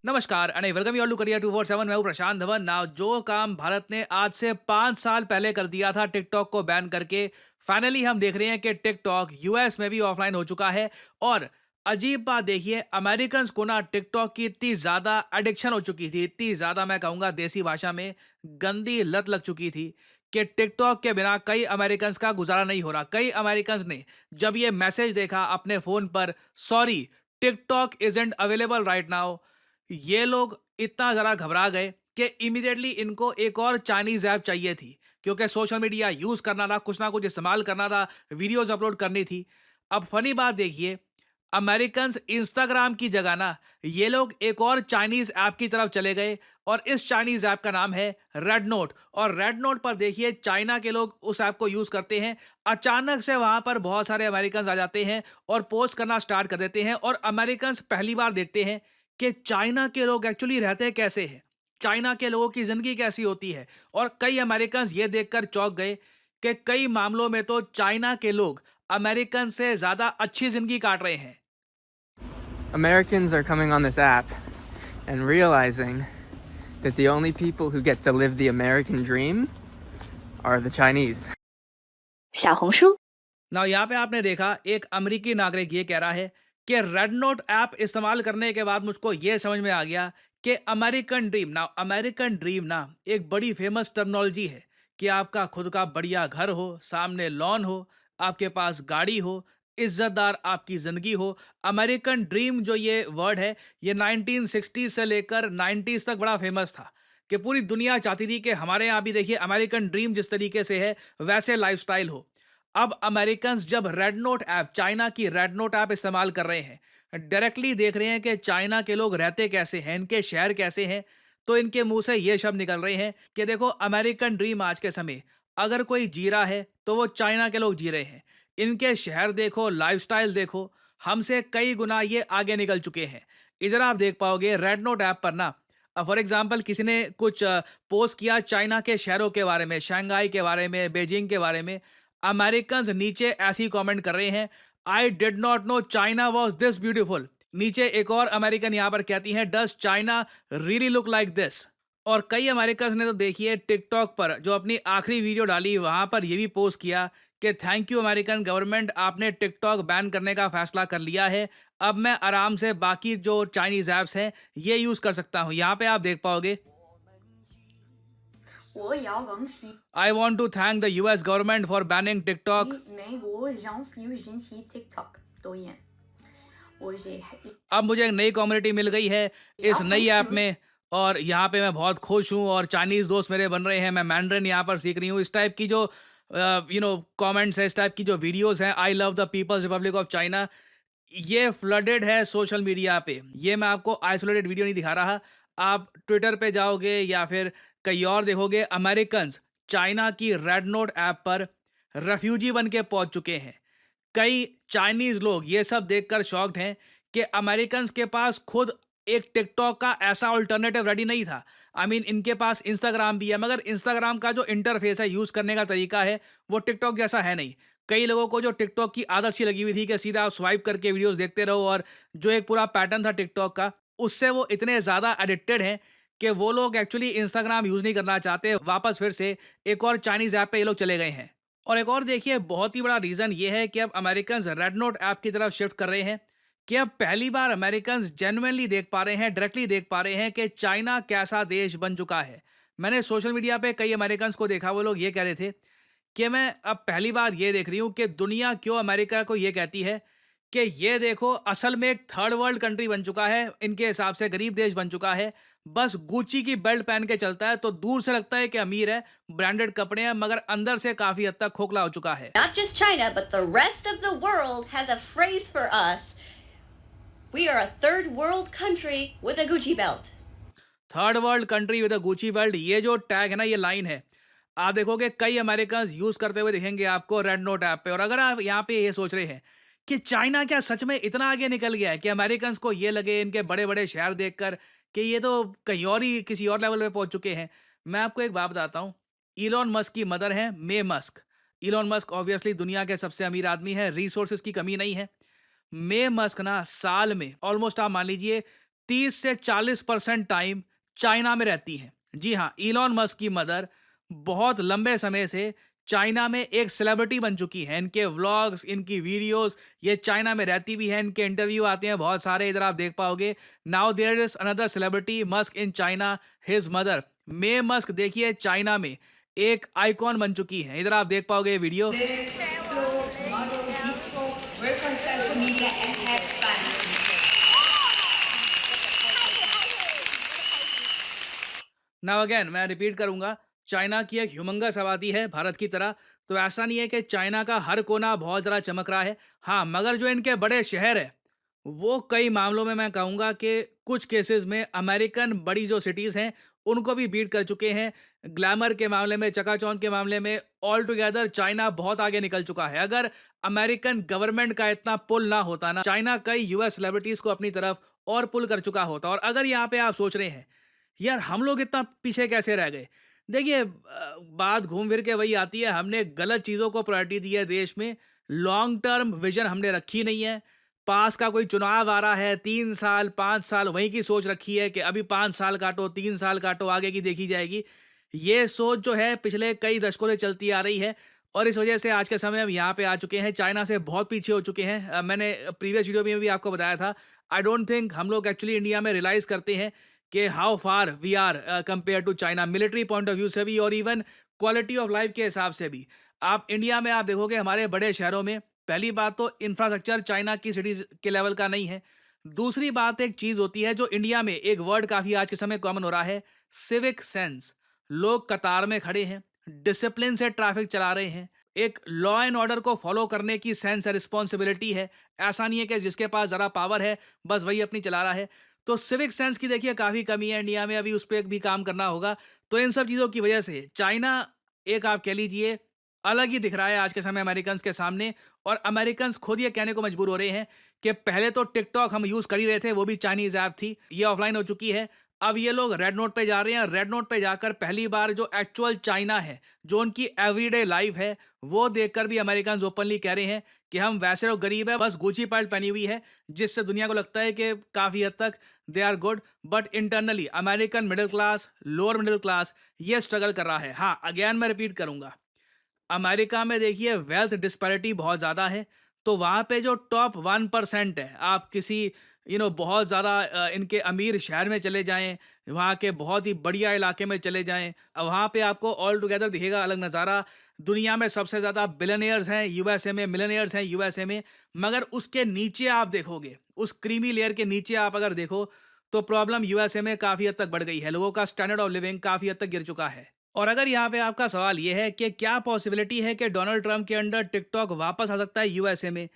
नमस्कार and welcome you all to career 247। मैं हूं प्रशांत धवन। नाउ जो काम भारत ने आज से 5 साल पहले कर दिया था टिकटॉक को बैन करके, फाइनली हम देख रहे हैं कि टिकटॉक यूएस में भी ऑफलाइन हो चुका है। और अजीब बात देखिए, अमेरिकन को ना टिकटॉक की इतनी ज्यादा एडिक्शन हो चुकी थी, इतनी ज्यादा मैं कहूंगा देसी भाषा में गंदी लत लग चुकी थी कि टिकटॉक के बिना कई अमेरिकन का गुजारा नहीं हो रहा। कई अमेरिकन ने जब ये मैसेज देखा अपने फोन पर, sorry TikTok isn't available right now, ये लोग इतना ज़रा घबरा गए कि इमीडिएटली इनको एक और चाइनीज़ ऐप चाहिए थी, क्योंकि सोशल मीडिया यूज़ करना था, कुछ ना कुछ इस्तेमाल करना था, वीडियोज़ अपलोड करनी थी। अब फ़नी बात देखिए, अमेरिकन्स इंस्टाग्राम की जगह ना ये लोग एक और चाइनीज़ ऐप की तरफ चले गए और इस चाइनीज़ ऐप का नाम है रेड नोट। और रेड नोट पर देखिए चाइना के लोग उस ऐप को यूज़ करते हैं। अचानक से वहाँ पर बहुत सारे अमेरिकन्स आ जाते हैं और पोस्ट करना स्टार्ट कर देते हैं और अमेरिकन्स पहली बार देखते हैं कि चाइना के लोग एक्चुअली रहते कैसे हैं, चाइना के लोगों की ज़िंदगी कैसी होती है। और कई अमेरिकन्स ये देखकर चौंक गए कि कई मामलों में तो चाइना के लोग अमेरिकन से ज़्यादा अच्छी ज़िंदगी काट रहे हैं। Americans are coming on this app and realizing that the only people who get to live the American dream are the Chinese. 小红书。ना यहाँ पे आपने देखा एक अमेरिकी नागरिक ये कह रहा है कि रेड नोट ऐप इस्तेमाल करने के बाद मुझको ये समझ में आ गया कि अमेरिकन ड्रीम ना एक बड़ी फेमस टर्मिनोलॉजी है कि आपका खुद का बढ़िया घर हो, सामने लॉन हो, आपके पास गाड़ी हो, इज्जतदार आपकी ज़िंदगी हो। अमेरिकन ड्रीम जो ये वर्ड है, ये 1960 से लेकर 90s तक बड़ा फेमस था कि पूरी दुनिया चाहती थी कि हमारे यहाँ भी देखिए अमेरिकन ड्रीम जिस तरीके से है वैसे लाइफस्टाइल हो। अब अमेरिकन्स जब रेड नोट ऐप, चाइना की रेड नोट ऐप इस्तेमाल कर रहे हैं, डायरेक्टली देख रहे हैं कि चाइना के लोग रहते कैसे हैं, इनके शहर कैसे हैं, तो इनके मुंह से ये शब्द निकल रहे हैं कि देखो अमेरिकन ड्रीम आज के समय अगर कोई जी रहा है तो वो चाइना के लोग जी रहे हैं। इनके शहर देखो, लाइफस्टाइल देखो, हमसे कई गुना ये आगे निकल चुके हैं। इधर आप देख पाओगे रेड नोट ऐप पर ना, फॉर एग्जाम्पल किसी ने कुछ पोस्ट किया चाइना के शहरों के बारे में, शंघाई के बारे में, बीजिंग के बारे में, अमेरिकन्स नीचे ऐसे ही कमेंट कर रहे हैं, I did not know China was this beautiful. नीचे एक और अमेरिकन यहाँ पर कहती हैं, does China really look like this. और कई अमेरिकन्स ने तो देखिए टिकटॉक पर जो अपनी आखिरी वीडियो डाली वहां पर ये भी पोस्ट किया कि थैंक यू अमेरिकन गवर्नमेंट, आपने टिकटॉक बैन करने का फैसला कर लिया है। अब मैं आराम से बाकी जो चाइनीज ऐप्स हैं ये यूज कर सकता हूँ। यहाँ पे आप देख पाओगे, 我要恭喜 I want to thank the US government for banning TikTok. 美国让 Fusion 起 TikTok 导演，我是 अब मुझे एक नई कम्युनिटी मिल गई है इस नई ऐप में और यहाँ पे मैं बहुत खुश हूँ और चाइनीज़ दोस्त मेरे बन रहे हैं। मैं मैंड्रिन यहाँ पर सीख रही हूँ। इस टाइप की जो कमेंट्स है, इस टाइप की जो वीडियोस हैं, I love the people's republic of China, ये फ्लडेड है सोशल मीडिया पे। ये मैं आपको आइसोलेटेड वीडियो नहीं दिखा रहा। आप ट्विटर पे जाओगे या फिर कहीं और देखोगे, अमेरिकन्स चाइना की रेड नोट ऐप पर रेफ्यूजी बन के पहुंच चुके हैं। कई चाइनीज लोग ये सब देखकर शॉक्ड हैं कि अमेरिकन्स के पास खुद एक टिकटॉक का ऐसा अल्टरनेटिव रेडी नहीं था। इनके पास इंस्टाग्राम भी है, मगर इंस्टाग्राम का जो इंटरफेस है, यूज करने का तरीका है, वो टिकटॉक जैसा है नहीं। कई लोगों को जो टिकटॉक की आदत सी लगी हुई थी कि सीधा आप स्वाइप करके वीडियोस देखते रहो, और जो एक पूरा पैटर्न था टिकटॉक का, उससे वो इतने ज्यादा एडिक्टेड हैं कि वो लोग एक्चुअली इंस्टाग्राम यूज नहीं करना चाहते। वापस फिर से एक और चाइनीज ऐप पे ये लोग चले गए हैं। और एक और देखिए बहुत ही बड़ा रीज़न ये है कि अब अमेरिकन्स रेड नोट ऐप की तरफ शिफ्ट कर रहे हैं कि अब पहली बार अमेरिकन्स जेन्युइनली देख पा रहे हैं, डायरेक्टली देख पा रहे हैं कि चाइना कैसा देश बन चुका है। मैंने सोशल मीडिया पे कई अमेरिकन्स को देखा, वो लोग ये कह रहे थे कि मैं अब पहली बार ये देख रही हूँ कि दुनिया क्यों अमेरिका को ये कहती है कि ये देखो असल में एक थर्ड वर्ल्ड कंट्री बन चुका है, इनके हिसाब से गरीब देश बन चुका है। बस गुची की बेल्ट पहन के चलता है तो दूर से लगता है कि अमीर है, ब्रांडेड कपड़े हैं, मगर अंदर से काफी हद तक खोखला हो चुका है। Not just China, but the rest of the world has a phrase for us. We are a third world country with a Gucci belt. Third world country with a Gucci belt, ये जो tag है ना, ये line है, आप देखोगे कई American use करते हुए दिखेंगे आपको रेड नोट ऐप पे। और अगर आप यहाँ पे ये सोच रहे हैं कि चाइना क्या सच में इतना आगे निकल गया है कि अमेरिकन को ये लगे इनके बड़े बड़े शहर देखकर कि ये तो कहीं और ही किसी और लेवल पे पहुंच चुके हैं, मैं आपको एक बात बताता हूँ। इलॉन मस्क की मदर है मे मस्क। इलॉन मस्क ऑब्वियसली दुनिया के सबसे अमीर आदमी है, रिसोर्सेज की कमी नहीं है। मे मस्क ना साल में ऑलमोस्ट आप मान लीजिए 30 से 40% टाइम चाइना में रहती हैं। जी हाँ, इलॉन मस्क की मदर बहुत लंबे समय से चाइना में एक सेलिब्रिटी बन चुकी है। इनके व्लॉग्स, इनकी वीडियोस, ये चाइना में रहती भी है, इनके इंटरव्यू आते हैं बहुत सारे, इधर आप देख पाओगे। Now there is another celebrity Musk in China, his mother Mae Musk देखिए चाइना में एक आइकॉन बन चुकी है। इधर आप देख पाओगे ये वीडियो। नाउ अगेन मैं रिपीट करूंगा, चाइना की एक ह्यूमंगस आबादी है भारत की तरह, तो ऐसा नहीं है कि चाइना का हर कोना बहुत ज़्यादा चमक रहा है। हाँ, मगर जो इनके बड़े शहर है वो कई मामलों में मैं कहूँगा कि कुछ केसेस में अमेरिकन बड़ी जो सिटीज़ हैं उनको भी बीट कर चुके हैं। ग्लैमर के मामले में, चकाचौंध के मामले में ऑल टुगेदर चाइना बहुत आगे निकल चुका है। अगर अमेरिकन गवर्नमेंट का इतना पुल ना होता ना, चाइना कई यूएस सेलिब्रिटीज़ को अपनी तरफ और पुल कर चुका होता। और अगर यहाँ पे आप सोच रहे हैं यार हम लोग इतना पीछे कैसे रह गए, देखिए बात घूम फिर के वही आती है, हमने गलत चीज़ों को प्रायोरिटी दी है देश में, लॉन्ग टर्म विजन हमने रखी नहीं है। पास का कोई चुनाव आ रहा है, 3 साल 5 साल वहीं की सोच रखी है कि अभी 5 साल काटो, 3 साल काटो, आगे की देखी जाएगी। ये सोच जो है पिछले कई दशकों से चलती आ रही है और इस वजह से आज के समय हम यहाँ पे आ चुके हैं, चाइना से बहुत पीछे हो चुके हैं। मैंने प्रीवियस वीडियो में भी आपको बताया था, आई डोंट थिंक हम लोग एक्चुअली इंडिया में रियलाइज़ करते हैं कि how far we are compare to China, military point of view से भी और इवन क्वालिटी ऑफ लाइफ के हिसाब से भी। आप इंडिया में आप देखोगे हमारे बड़े शहरों में, पहली बात तो इंफ्रास्ट्रक्चर चाइना की सिटीज़ के लेवल का नहीं है। दूसरी बात एक चीज़ होती है जो इंडिया में एक वर्ड काफ़ी आज के समय कॉमन हो रहा है, सिविक सेंस। लोग कतार में खड़े हैं, डिसिप्लिन से ट्रैफिक चला रहे हैं, एक लॉ एंड ऑर्डर को फॉलो करने की सेंस है, रिस्पॉन्सिबिलिटी है। ऐसा नहीं है कि जिसके पास ज़रा पावर है बस वही अपनी चला रहा है। तो सिविक सेंस की देखिए काफ़ी कमी है इंडिया में, अभी उस पे भी काम करना होगा। तो इन सब चीज़ों की वजह से चाइना एक आप कह लीजिए अलग ही दिख रहा है आज के समय अमेरिकन्स के सामने। और अमेरिकन्स खुद ये कहने को मजबूर हो रहे हैं कि पहले तो टिकटॉक हम यूज़ कर ही रहे थे, वो भी चाइनीज़ ऐप थी, ये ऑफलाइन हो चुकी है। अब ये लोग रेड नोट पे जा रहे हैं, रेड नोट पे जाकर पहली बार जो एक्चुअल चाइना है, जो उनकी एवरीडे लाइफ है, वो देखकर भी अमेरिकन्स ओपनली कह रहे हैं कि हम वैसे लोग गरीब है, बस गुची पैंट पहनी हुई है, जिससे दुनिया को लगता है कि काफ़ी हद तक they are good, but internally American middle class, lower middle class ये स्ट्रगल कर रहा है। हाँ, अगेन मैं रिपीट करूंगा, अमेरिका में देखिए वेल्थ डिस्पैरिटी बहुत ज़्यादा है, तो वहाँ पे जो टॉप 1% है, आप किसी बहुत ज़्यादा इनके अमीर शहर में चले जाएं, वहाँ के बहुत ही बढ़िया इलाके में चले जाएं, वहाँ पे आपको ऑल टुगेदर दिखेगा अलग नज़ारा। दुनिया में सबसे ज़्यादा बिलियनियर्स हैं यूएसए में, मिलियनियर्स हैं यूएसए में, मगर उसके नीचे आप देखोगे, उस क्रीमी लेयर के नीचे आप अगर देखो तो प्रॉब्लम यूएसए में काफ़ी हद तक बढ़ गई है, लोगों का स्टैंडर्ड ऑफ लिविंग काफ़ी हद तक गिर चुका है। और अगर यहाँ पे आपका सवाल ये है कि क्या पॉसिबिलिटी है कि डोनाल्ड ट्रंप के अंडर टिकटॉक वापस आ सकता है यूएसए में,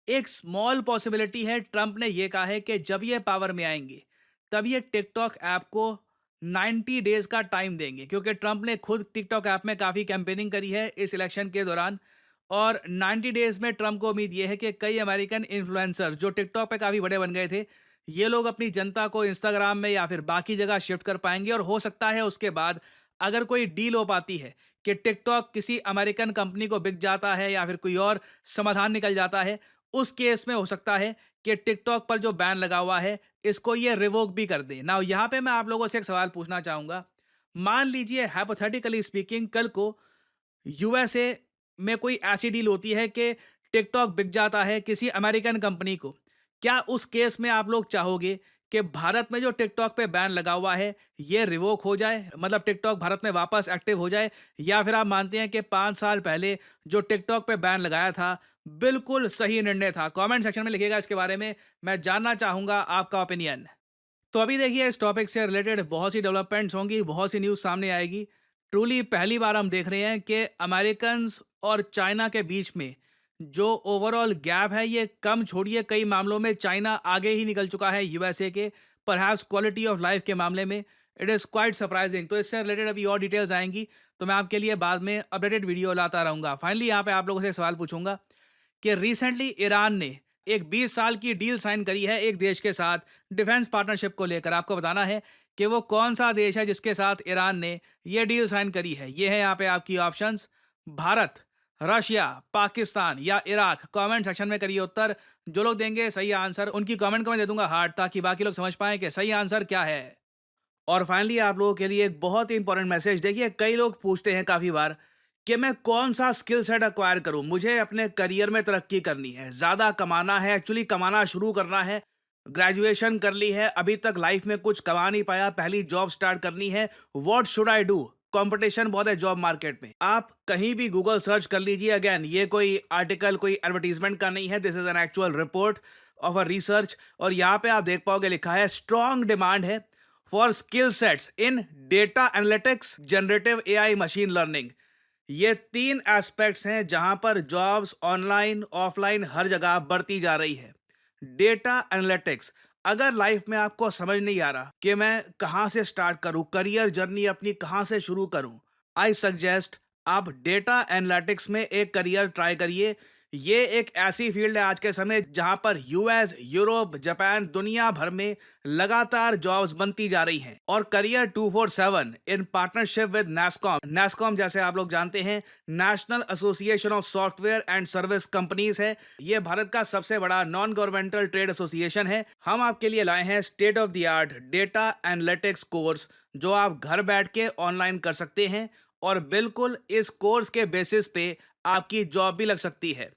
एक स्मॉल पॉसिबिलिटी है। ट्रंप ने ये कहा है कि जब ये पावर में आएंगे तब ये टिकटॉक ऐप को 90 डेज का टाइम देंगे, क्योंकि ट्रंप ने खुद टिकटॉक ऐप में काफ़ी कैंपेनिंग करी है इस इलेक्शन के दौरान। और 90 डेज में ट्रंप को उम्मीद ये है कि कई अमेरिकन इन्फ्लुएंसर जो टिकटॉक पे काफ़ी बड़े बन गए थे, ये लोग अपनी जनता को इंस्टाग्राम में या फिर बाकी जगह शिफ्ट कर पाएंगे। और हो सकता है उसके बाद अगर कोई डील हो पाती है कि टिकटॉक किसी अमेरिकन कंपनी को बिक जाता है या फिर कोई और समाधान निकल जाता है, उस केस में हो सकता है कि टिकटॉक पर जो बैन लगा हुआ है इसको ये रिवोक भी कर दे। नाउ यहाँ पे मैं आप लोगों से एक सवाल पूछना चाहूँगा, मान लीजिए हाइपोथेटिकली स्पीकिंग कल को यूएसए में कोई ऐसी डील होती है कि टिकटॉक बिक जाता है किसी अमेरिकन कंपनी को, क्या उस केस में आप लोग चाहोगे कि भारत में जो टिकटॉक पे बैन लगा हुआ है ये रिवोक हो जाए, मतलब टिकटॉक भारत में वापस एक्टिव हो जाए, या फिर आप मानते हैं कि 5 साल पहले जो टिकटॉक पे बैन लगाया था बिल्कुल सही निर्णय था? कमेंट सेक्शन में लिखिएगा इसके बारे में, मैं जानना चाहूँगा आपका ओपिनियन। तो अभी देखिए इस टॉपिक से रिलेटेड बहुत सी डेवलपमेंट्स होंगी, बहुत सी न्यूज़ सामने आएगी। ट्रूली पहली बार हम देख रहे हैं कि अमेरिकन्स और चाइना के बीच में जो ओवरऑल गैप है ये कम छोड़िए, कई मामलों में चाइना आगे ही निकल चुका है यूएसए के, परहैप्स क्वालिटी ऑफ लाइफ के मामले में। It is quite surprising. तो इससे रिलेटेड अभी और डिटेल्स आएंगी तो मैं आपके लिए बाद में अपडेटेड वीडियो लाता रहूँगा। फाइनली यहाँ पे आप लोगों से सवाल पूछूंगा कि रिसेंटली ईरान ने एक 20 साल की डील साइन करी है एक देश के साथ डिफेंस पार्टनरशिप को लेकर। आपको बताना है कि वो कौन सा देश है जिसके साथ ईरान ने ये डील साइन करी है। ये है यहाँ पे आपकी ऑप्शंस: भारत, रशिया, पाकिस्तान या इराक? कमेंट सेक्शन में करिए उत्तर। जो लोग देंगे सही आंसर उनकी कमेंट को मैं दे दूंगा हार्ट, ताकि बाकी लोग समझ पाएं कि सही आंसर क्या है। और फाइनली आप लोगों के लिए एक बहुत ही इंपॉर्टेंट मैसेज। देखिए, कई लोग पूछते हैं काफ़ी बार कि मैं कौन सा स्किल सेट एक्वायर करूं, मुझे अपने करियर में तरक्की करनी है, ज़्यादा कमाना है, एक्चुअली कमाना शुरू करना है, ग्रेजुएशन कर ली है, अभी तक लाइफ में कुछ कमा नहीं पाया, पहली जॉब स्टार्ट करनी है, what should I do? Competition बहुत है जॉब मार्केट में। आप कहीं भी गूगल सर्च कर लीजिए। अगेन, ये कोई आर्टिकल, कोई एडवर्टीजमेंट का नहीं है, this is an actual report of a research. और यहाँ पे आप देख पाओगे लिखा है स्ट्रॉन्ग डिमांड है for skill sets in data analytics, generative AI, machine learning. ये 3 एस्पेक्ट्स हैं जहां पर जॉब्स ऑनलाइन ऑफलाइन हर जगह बढ़ती जा रही है। डेटा एनालिटिक्स, अगर लाइफ में आपको समझ नहीं आ रहा कि मैं कहां से स्टार्ट करूं, करियर जर्नी अपनी कहां से शुरू करूं, आई सजेस्ट आप डेटा एनालिटिक्स में एक करियर ट्राई करिए। ये एक ऐसी फील्ड है आज के समय जहां पर यूएस, यूरोप, जापान, दुनिया भर में लगातार जॉब्स बनती जा रही हैं। और career 247 in partnership with NASSCOM, NASSCOM जैसे आप लोग जानते हैं national association of software and service companies है। ये भारत का सबसे बड़ा नॉन गवर्नमेंटल ट्रेड एसोसिएशन है। हम आपके लिए लाए हैं state of the art data analytics course, जो आप घर बैठ के ऑनलाइन कर सकते हैं और बिल्कुल इस कोर्स के बेसिस पे आपकी जॉब भी लग सकती है।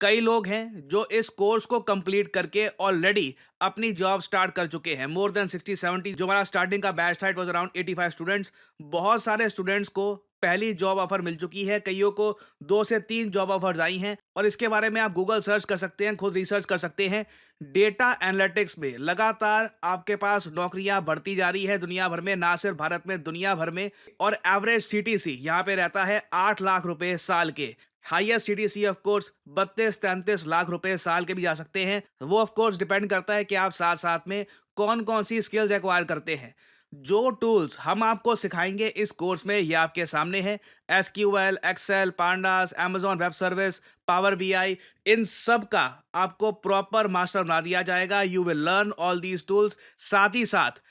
कई लोग हैं जो इस कोर्स को कंप्लीट करके ऑलरेडी अपनी जॉब स्टार्ट कर चुके हैं। मोर देन 60-70 जो हमारा स्टार्टिंग का बैच था, इट वाज अराउंड 85 स्टूडेंट्स। बहुत सारे स्टूडेंट्स को पहली जॉब ऑफर मिल चुकी है, कईयों को 2 से 3 जॉब ऑफर्स आई हैं। और इसके बारे में आप गूगल सर्च कर सकते हैं, खुद रिसर्च कर सकते हैं। डेटा एनालिटिक्स में लगातार आपके पास नौकरियां बढ़ती जा रही है दुनिया भर में, ना सिर्फ भारत में, दुनिया भर में। और एवरेज सीटीसी यहाँ पे रहता है 8 लाख रुपए साल के। Highest CTC of course 32-33 lakh रुपए साल के भी जा सकते हैं। वो ऑफ कोर्स डिपेंड करता है कि आप साथ साथ में कौन कौन सी स्किल्स एक्वायर करते हैं। जो टूल्स हम आपको सिखाएंगे इस कोर्स में ये आपके सामने है। SQL, Excel, pandas, Amazon web service, power BI, इन सब का आपको प्रॉपर मास्टर बना दिया जाएगा। You will learn all these tools. साथ ही साथ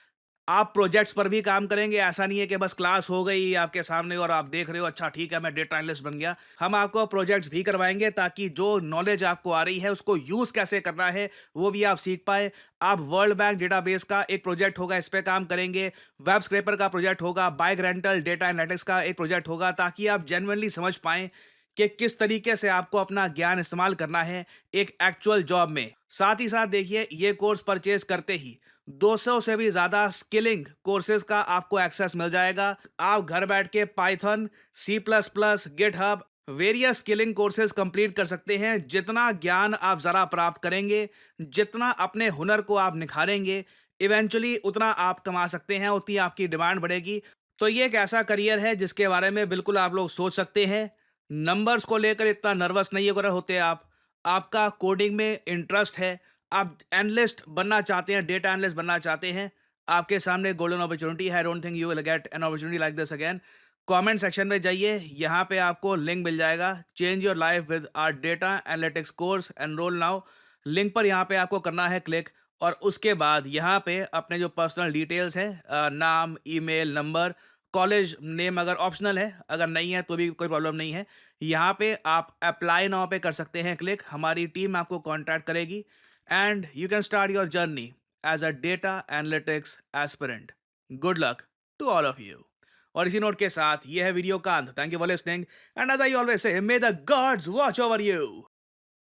आप प्रोजेक्ट्स पर भी काम करेंगे। ऐसा नहीं है कि बस क्लास हो गई आपके सामने और आप देख रहे हो अच्छा ठीक है मैं डेटा एनालिस्ट बन गया। हम आपको प्रोजेक्ट्स भी करवाएंगे ताकि जो नॉलेज आपको आ रही है उसको यूज़ कैसे करना है वो भी आप सीख पाए। आप वर्ल्ड बैंक डेटाबेस का एक प्रोजेक्ट होगा, इस पर काम करेंगे। वेब स्क्रैपर का प्रोजेक्ट होगा, बाइक रेंटल, डेटा एनालिटिक्स का एक प्रोजेक्ट होगा, ताकि आप जेन्युइनली समझ पाएँ कि किस तरीके से आपको अपना ज्ञान इस्तेमाल करना है एक एक्चुअल जॉब में। साथ ही साथ देखिए, ये कोर्स परचेज करते ही 200 से भी ज़्यादा स्किलिंग कोर्सेज का आपको एक्सेस मिल जाएगा। आप घर बैठ के Python, C++, GitHub, various skilling courses complete कर सकते हैं। जितना ज्ञान आप ज़रा प्राप्त करेंगे, जितना अपने हुनर को आप निखारेंगे, इवेंचुअली उतना आप कमा सकते हैं, उतनी आपकी डिमांड बढ़ेगी। तो ये एक ऐसा करियर है जिसके बारे में बिल्कुल आप लोग सोच सकते हैं। नंबर्स को लेकर इतना नर्वस नहीं होते आप। आपका कोडिंग में इंटरेस्ट है, आप एनालिस्ट बनना चाहते हैं, डेटा एनालिस्ट बनना चाहते हैं, आपके सामने गोल्डन अपॉर्चुनिटी है। I don't think you will get an opportunity like this again. Comment section में जाइए, यहाँ पे आपको लिंक मिल जाएगा, change your life with our data analytics course, enrol now. Link पर यहाँ पे आपको करना है क्लिक, और उसके बाद यहाँ पे अपने जो पर्सनल डिटेल्स हैं, नाम, ईमेल, नंबर, कॉलेज नेम अगर ऑप्शनल है, अगर नहीं है तो भी कोई प्रॉब्लम नहीं है, यहाँ पे आप अप्लाई नाउ पे कर सकते हैं क्लिक। हमारी टीम आपको कॉन्टैक्ट करेगी and you can start your journey as a data analytics aspirant. Good luck to all of you. और इसी नोट के साथ ये है वीडियो का अंत। Thank you for listening and as I always say, may the gods watch over you.